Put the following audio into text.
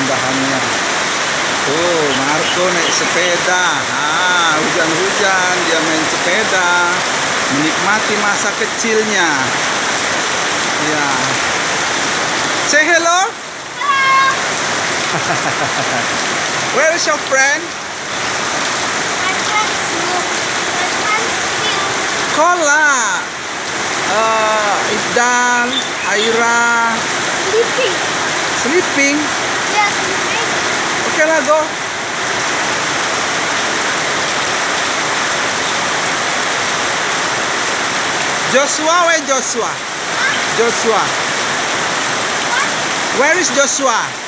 keindahannya. Tuh, Marco naik sepeda. Hujan-hujan dia main sepeda, menikmati masa kecilnya. Ya. Say hello. Where is your friend? Kola, Ifdal, Aira. Sleeping. Yes, sleeping. Okay lah, go. Joshua, where Joshua? Joshua. Where is Joshua?